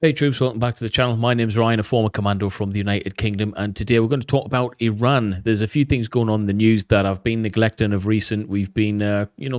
Hey troops, welcome back to the channel. My name's Ryan, a former commando from the United Kingdom, and today we're going to talk about Iran. There's a few things going on in the news that I've been neglecting of recent. We've been,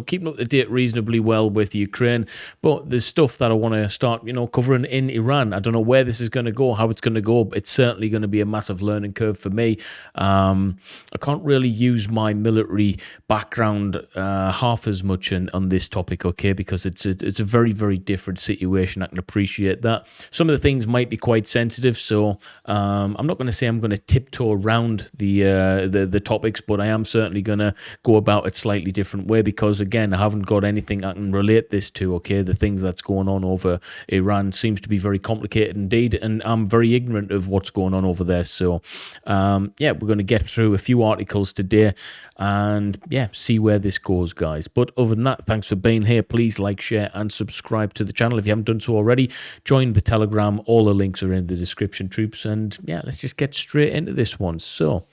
keeping up to date reasonably well with Ukraine, but there's stuff that I want to start, covering in Iran. I don't know where this is going to go, how it's going to go. It's certainly going to be a massive learning curve for me. I can't really use my military background half as much on this topic, okay, because it's a very, very different situation. I can appreciate that. Some of the things might be quite sensitive, so I'm not going to say I'm going to tiptoe around the topics, but I am certainly going to go about it slightly different way because, again, I haven't got anything I can relate this to, okay? The things that's going on over Iran seems to be very complicated indeed, and I'm very ignorant of what's going on over there. So, we're going to get through a few articles today and, see where this goes, guys. But other than that, thanks for being here. Please like, share, and subscribe to the channel if you haven't done so already. Join the Telegram. All the links are in the description, troops. And let's just get straight into this one. So,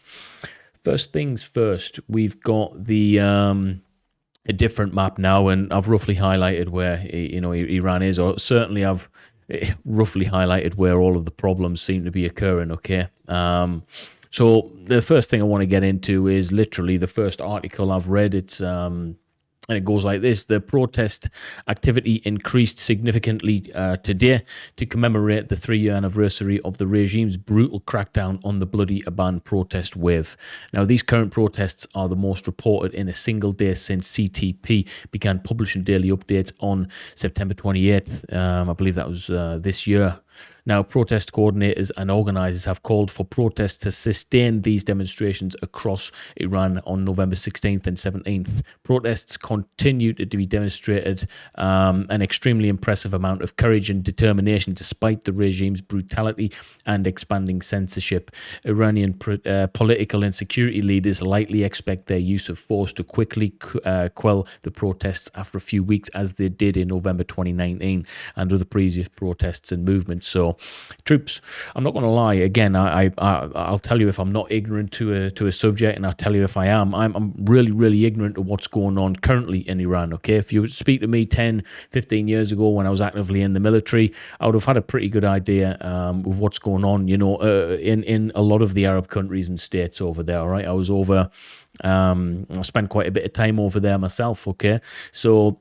first things first, we've got a different map now, and I've roughly highlighted where Iran is, or certainly I've roughly highlighted where all of the problems seem to be occurring. Okay. So the first thing I want to get into is literally the first article I've read. It's and it goes like this: the protest activity increased significantly today to commemorate the 3-year anniversary of the regime's brutal crackdown on the bloody Aban protest wave. Now, these current protests are the most reported in a single day since CTP began publishing daily updates on September 28th. I believe that was this year. Now, protest coordinators and organisers have called for protests to sustain these demonstrations across Iran on November 16th and 17th. Protests continue to be demonstrated an extremely impressive amount of courage and determination despite the regime's brutality and expanding censorship. Iranian political and security leaders likely expect their use of force to quickly quell the protests after a few weeks, as they did in November 2019 and other previous protests and movements. So, troops, I'm not going to lie. Again, I'll tell you if I'm not ignorant to a subject, and I'll tell you if I am. I'm really, really ignorant of what's going on currently in Iran. Okay, if you would speak to me 10, 15 years ago when I was actively in the military, I would have had a pretty good idea of what's going on. In a lot of the Arab countries and states over there. All right, I was over. I spent quite a bit of time over there myself. Okay, so.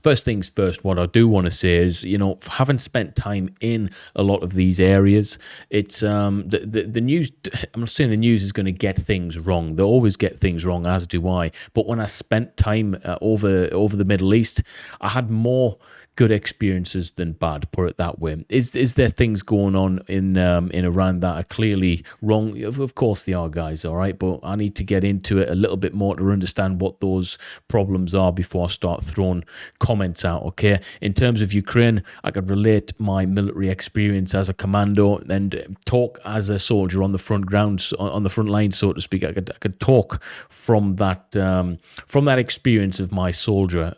First things first, what I do want to say is, having spent time in a lot of these areas, it's the news. I'm not saying the news is going to get things wrong. They always get things wrong, as do I. But when I spent time over the Middle East, I had more good experiences than bad, put it that way. Is there things going on in Iran that are clearly wrong? Of course they are, guys, all right? But I need to get into it a little bit more to understand what those problems are before I start throwing comments out, okay? In terms of Ukraine, I could relate my military experience as a commando and talk as a soldier on the front ground, on the front line, so to speak. I could talk from that experience of my soldier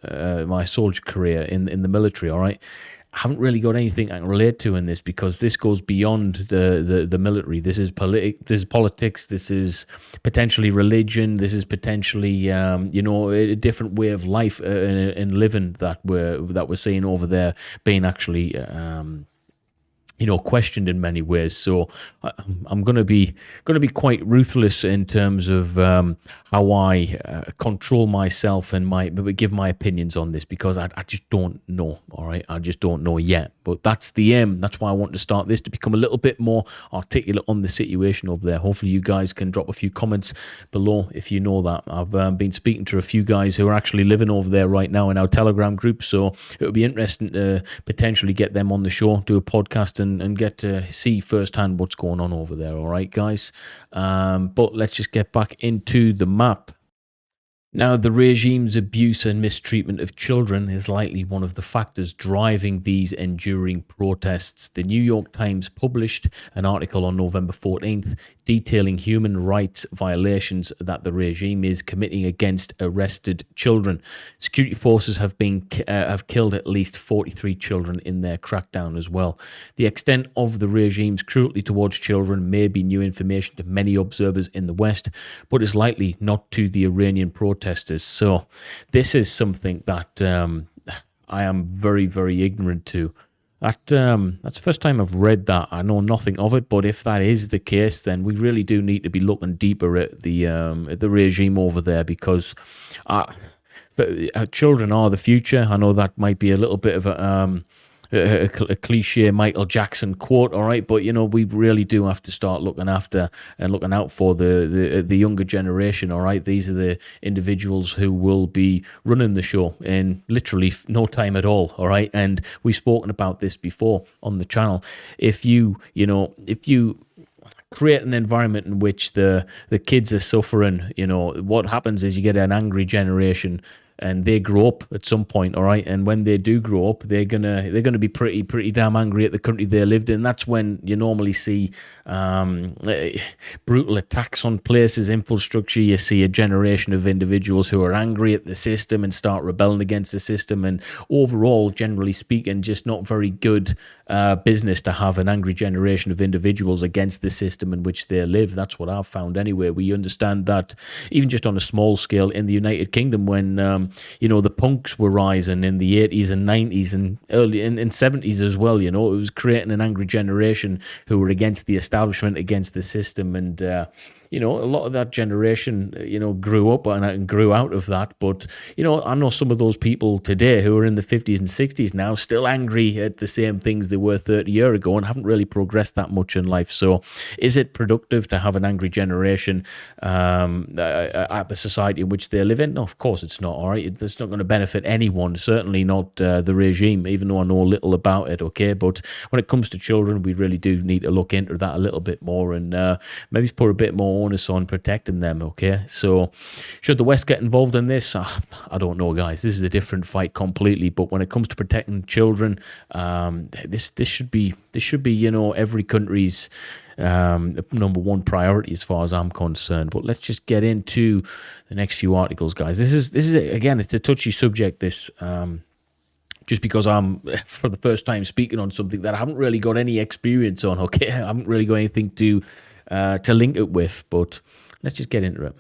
career in the military. All right, I haven't really got anything I can relate to in this because this goes beyond the military. This is politics. This is potentially religion. This is potentially a different way of life and living that we're seeing over there being actually questioned in many ways. So I'm going to be quite ruthless in terms of how I control myself and give my opinions on this, because I just don't know. All right, I just don't know yet. But that's the aim. That's why I want to start this, to become a little bit more articulate on the situation over there. Hopefully you guys can drop a few comments below if you know that. I've been speaking to a few guys who are actually living over there right now in our Telegram group, so it would be interesting to potentially get them on the show, do a podcast and get to see firsthand what's going on over there. All right, guys. But let's just get back into the map. Now, the regime's abuse and mistreatment of children is likely one of the factors driving these enduring protests. The New York Times published an article on November 14th detailing human rights violations that the regime is committing against arrested children. Security forces have killed at least 43 children in their crackdown as well. The extent of the regime's cruelty towards children may be new information to many observers in the West, but is likely not to the Iranian protesters. So this is something that I am very, very ignorant to. That's the first time I've read that. I know nothing of it, but if that is the case, then we really do need to be looking deeper at the regime over there, because uh, children are the future. I know that might be a little bit of a cliche Michael Jackson quote, all right, but we really do have to start looking after and looking out for the younger generation, all right. These are the individuals who will be running the show in literally no time at all right. And we've spoken about this before on the channel. If you create an environment in which the kids are suffering, what happens is you get an angry generation, and they grow up at some point, all right. And when they do grow up, they're gonna be pretty damn angry at the country they lived in. That's when you normally see brutal attacks on places, infrastructure. You see a generation of individuals who are angry at the system and start rebelling against the system. And overall, generally speaking, just not very good business to have an angry generation of individuals against the system in which they live. That's what I've found anyway. We understand that even just on a small scale in the United Kingdom, when the punks were rising in the 80s and 90s and early in 70s as well. It was creating an angry generation who were against the establishment, against the system. And a lot of that generation, grew up and grew out of that. But, I know some of those people today who are in the 50s and 60s now still angry at the same things they were 30 years ago and haven't really progressed that much in life. So is it productive to have an angry generation at the society in which they live in? No, of course it's not, all right. It's not going to benefit anyone, certainly not the regime, even though I know little about it, okay? But when it comes to children, we really do need to look into that a little bit more and maybe put a bit more onus on protecting them, okay? So should the West get involved in this? I don't know, guys. This is a different fight completely. But when it comes to protecting children, this should be every country's number one priority as far as I'm concerned. But let's just get into the next few articles, guys. This is again, it's a touchy subject, this just because I'm for the first time speaking on something that I haven't really got any experience on, okay? I haven't really got anything to link it with, but let's just get into it.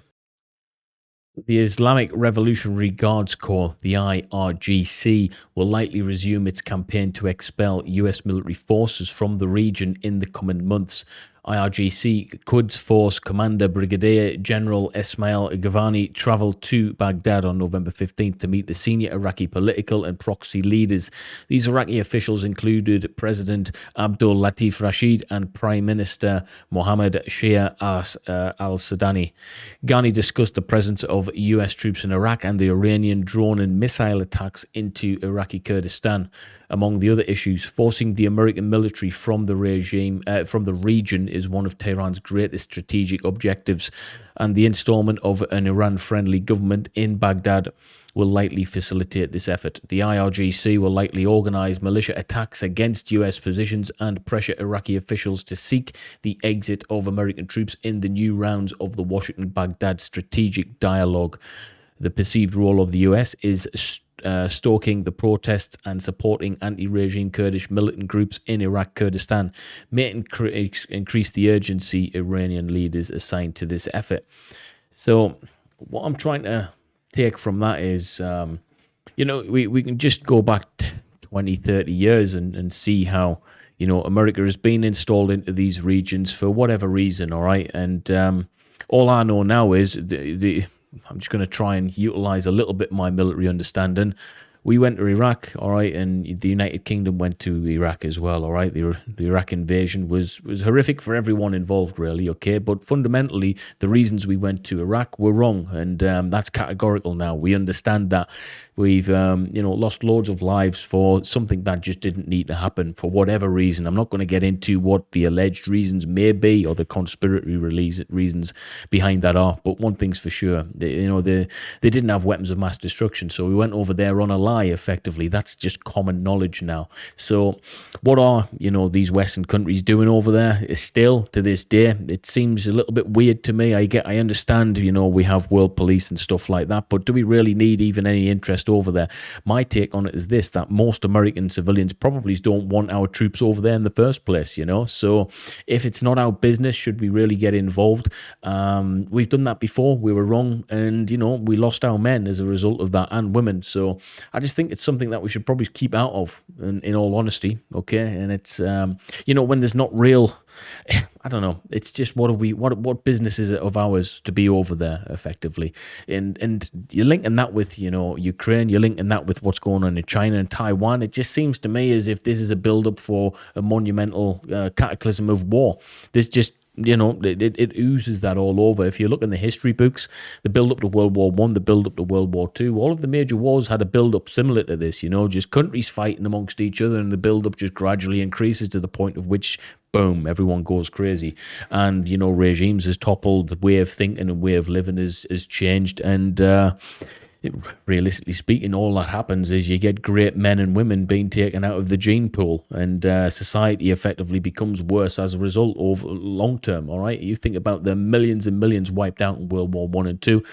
The Islamic Revolutionary Guards Corps, the IRGC, will likely resume its campaign to expel US military forces from the region in the coming months. IRGC Quds Force Commander Brigadier General Ismail Ghavani travelled to Baghdad on November 15th to meet the senior Iraqi political and proxy leaders. These Iraqi officials included President Abdul Latif Rashid and Prime Minister Mohammed Shia al-Sudani. Ghani discussed the presence of US troops in Iraq and the Iranian drone and missile attacks into Iraqi Kurdistan. Among the other issues, forcing the American military from the region is one of Tehran's greatest strategic objectives, and the installment of an Iran-friendly government in Baghdad will likely facilitate this effort. The IRGC will likely organize militia attacks against US positions and pressure Iraqi officials to seek the exit of American troops in the new rounds of the Washington-Baghdad strategic dialogue. The perceived role of the US is stoking the protests and supporting anti-regime Kurdish militant groups in Iraq Kurdistan may increase the urgency Iranian leaders assign to this effort. So what I'm trying to take from that is, we can just go back 20, 30 years and see how, America has been installed into these regions for whatever reason, all right? And all I know now is I'm just going to try and utilize a little bit of my military understanding. We went to Iraq, all right, and the United Kingdom went to Iraq as well, all right. The Iraq invasion was horrific for everyone involved, really, okay. But fundamentally, the reasons we went to Iraq were wrong, and that's categorical now. We understand that. We've, lost loads of lives for something that just didn't need to happen for whatever reason. I'm not going to get into what the alleged reasons may be or the conspiracy reasons behind that are, but one thing's for sure, they didn't have weapons of mass destruction, so we went over there on a lie, effectively. That's just common knowledge now. So what are, these Western countries doing over there? Is still, to this day, it seems a little bit weird to me. I understand, we have world police and stuff like that, but do we really need even any interest over there? My take on it is this, that most American civilians probably don't want our troops over there in the first place, so if it's not our business, should we really get involved? We've done that before, we were wrong, and we lost our men as a result of that, and women. So I just think it's something that we should probably keep out of, in all honesty. Okay, and it's when there's not real, I don't know. It's just what business is it of ours to be over there effectively, and you're linking that with Ukraine, you're linking that with what's going on in China and Taiwan. It just seems to me as if this is a build up for a monumental cataclysm of war. This just it oozes that all over. If you look in the history books, the build up to World War One, the build up to World War Two, all of the major wars had a build up similar to this. Just countries fighting amongst each other, and the build up just gradually increases to the point of which, boom, everyone goes crazy, and regimes has toppled, the way of thinking and way of living has changed, and realistically speaking, all that happens is you get great men and women being taken out of the gene pool, and society effectively becomes worse as a result over long term. All right, you think about the millions and millions wiped out in World War One and Two.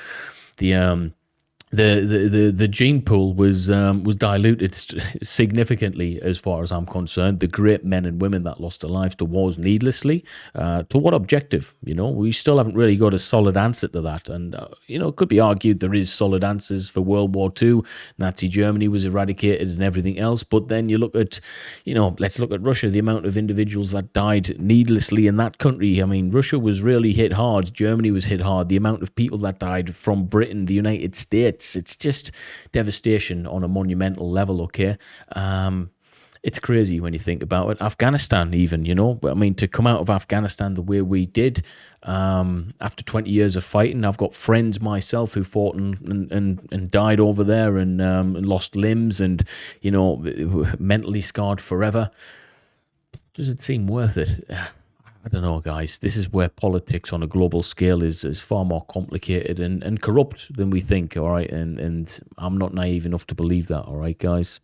The gene pool was diluted significantly, as far as I'm concerned. The great men and women that lost their lives to wars needlessly, to what objective? We still haven't really got a solid answer to that. And it could be argued there is solid answers for World War II. Nazi Germany was eradicated and everything else. But then you look at, let's look at Russia. The amount of individuals that died needlessly in that country. I mean, Russia was really hit hard. Germany was hit hard. The amount of people that died from Britain, the United States. It's just devastation on a monumental level, okay? It's crazy when you think about it. Afghanistan even, to come out of Afghanistan the way we did, after 20 years of fighting. I've got friends myself who fought and died over there, and lost limbs, and, mentally scarred forever. Does it seem worth it? I don't know, guys. This is where politics on a global scale is far more complicated and corrupt than we think, all right? And I'm not naive enough to believe that, all right, guys?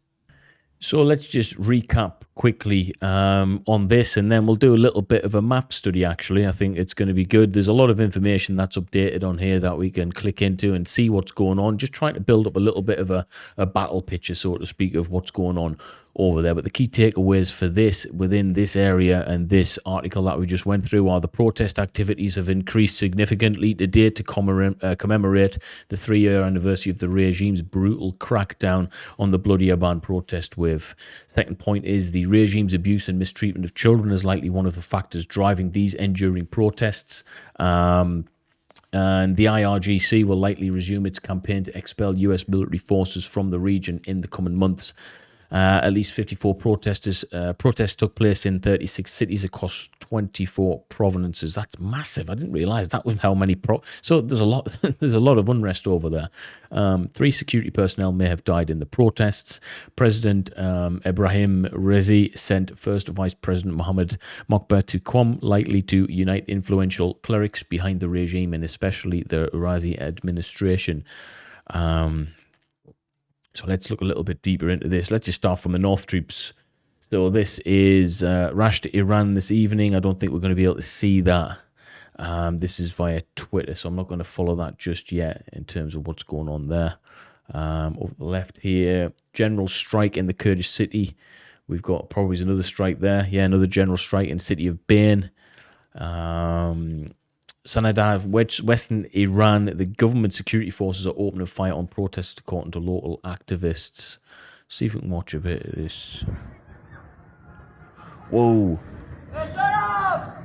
So let's just recap quickly on this, and then we'll do a little bit of a map study, actually. I think it's going to be good. There's a lot of information that's updated on here that we can click into and see what's going on. Just trying to build up a little bit of a battle picture, so to speak, of what's going on over there. But the key takeaways for this, within this area and this article that we just went through, are the protest activities have increased significantly today to commemorate the 3-year anniversary of the regime's brutal crackdown on the bloody Aban protest wave. Second point is the regime's abuse and mistreatment of children is likely one of the factors driving these enduring protests. And the IRGC will likely resume its campaign to expel US military forces from the region in the coming months. At least 54 protests took place in 36 cities across 24 provinces. That's massive. I didn't realize that was how many. So there's a lot. There's a lot of unrest over there. 3 security personnel may have died in the protests. President Ibrahim Raisi sent First Vice President Mohammed Mokber to Qom, likely to unite influential clerics behind the regime and especially the Raisi administration. So let's look a little bit deeper into this. Let's just start from the North troops. So this is rash to Iran this evening. I don't think we're going to be able to see that. This is via Twitter, so I'm not going to follow that just yet in terms of what's going on there. Over the left here, general strike in the Kurdish city. We've got probably another strike there. Yeah, another general strike in the city of Bain. Sanadar, Western Iran, the government security forces are opening fire on protests according to local activists. See if we can watch a bit of this. Whoa. Hey, shut up!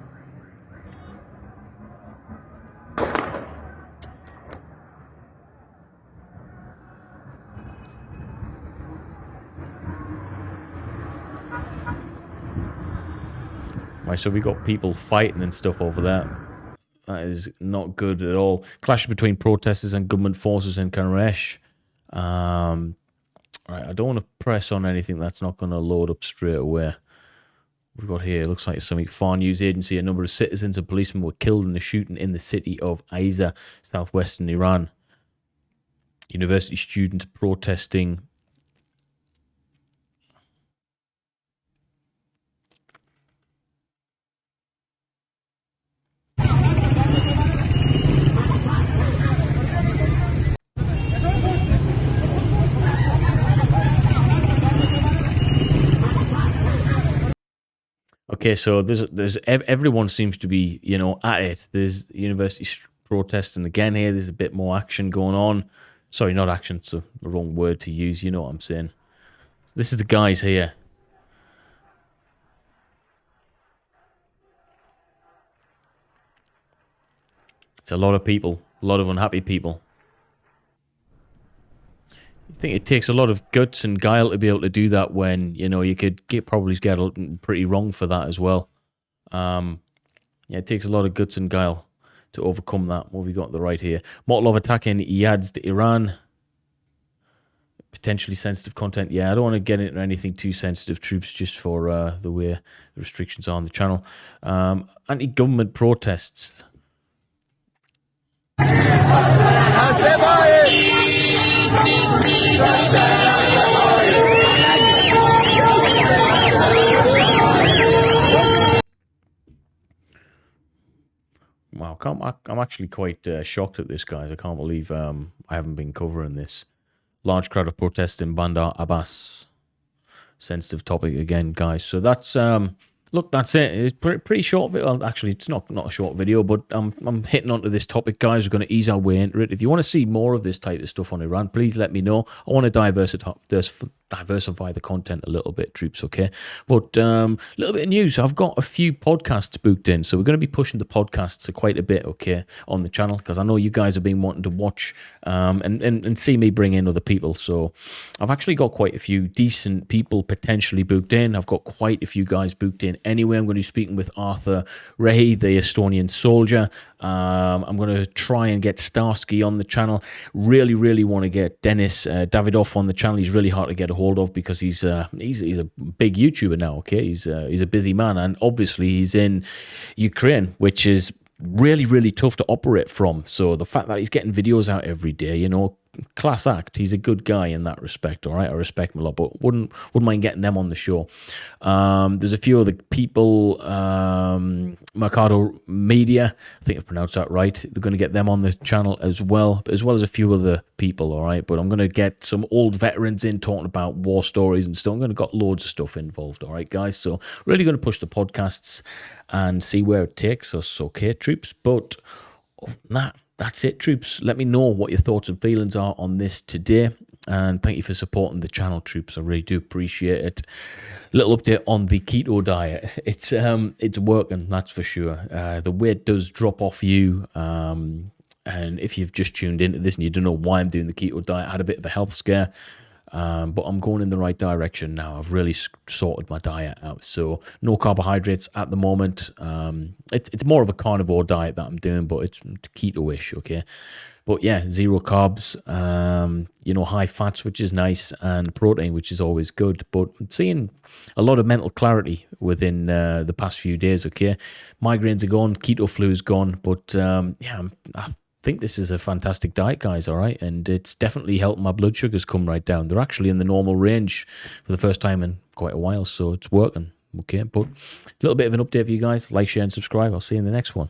Right, so we got people fighting and stuff over there. That is not good at all. Clash between protesters and government forces in Karamesh. Right, I don't want to press on anything that's not going to load up straight away. We've got here, looks like something. Far News Agency, a number of citizens and policemen were killed in the shooting in the city of Aiza, southwestern Iran. University students protesting. Okay, so there's everyone seems to be, at it. There's university protesting again here. There's a bit more action going on. Sorry, not action. It's the wrong word to use. You know what I'm saying. This is the guys here. It's a lot of people. A lot of unhappy people. I think it takes a lot of guts and guile to be able to do that when, you know, you could probably get pretty wrong for that as well. Yeah, it takes a lot of guts and guile to overcome that. What have we got on the right here? Mortal attacking Yazd to Iran. Potentially sensitive content. Yeah, I don't want to get into anything too sensitive, troops, just for the way the restrictions are on the channel. Anti-government protests. Wow, I'm actually quite shocked at this, guys. I can't believe I haven't been covering this. Large crowd of protests in Bandar Abbas. Sensitive topic again, guys. So that's look, that's it. It's pretty short video. Well, actually, it's not a short video, but I'm hitting onto this topic, guys. We're going to ease our way into it. If you want to see more of this type of stuff on Iran, please let me know. I want to diversify the content a little bit, troops, okay? But a little bit of news. I've got a few podcasts booked in, so we're going to be pushing the podcasts quite a bit, okay, on the channel, because I know you guys have been wanting to watch and see me bring in other people. So I've actually got quite a few decent people potentially booked in. I've got quite a few guys booked in anyway. I'm going to be speaking with Arthur Rehi, the Estonian soldier. I'm going to try and get Starsky on the channel. Really, really want to get Dennis Davidoff on the channel. He's really hard to get a hold of because he's a big YouTuber now. Okay, he's a busy man, and obviously he's in Ukraine, which is really, really tough to operate from. So the fact that he's getting videos out every day, you know, class act. He's a good guy in that respect, all right? I respect him a lot, but wouldn't mind getting them on the show. There's a few other people, Mercado Media, I think I've pronounced that right. They're going to get them on the channel as well as a few other people, all right? But I'm going to get some old veterans in talking about war stories and stuff. I'm going to got loads of stuff involved, all right, guys? So really going to push the podcasts and see where it takes us, okay, troops? But other than that, that's it, troops. Let me know what your thoughts and feelings are on this today. And thank you for supporting the channel, troops. I really do appreciate it. Little update on the keto diet. It's working, that's for sure. The weight does drop off you. And if you've just tuned into this and you don't know why I'm doing the keto diet, I had a bit of a health scare. But I'm going in the right direction now. I've really sorted my diet out. So no carbohydrates at the moment. It's more of a carnivore diet that I'm doing, but it's keto-ish, okay? But yeah, zero carbs, you know, high fats, which is nice, and protein, which is always good. But I'm seeing a lot of mental clarity within the past few days, okay? Migraines are gone, keto flu is gone, but yeah, I think this is a fantastic diet, guys, all right? And it's definitely helped my blood sugars come right down. They're actually in the normal range for the first time in quite a while, so it's working, okay? But a little bit of an update for you guys. Like, share, and subscribe. I'll see you in the next one.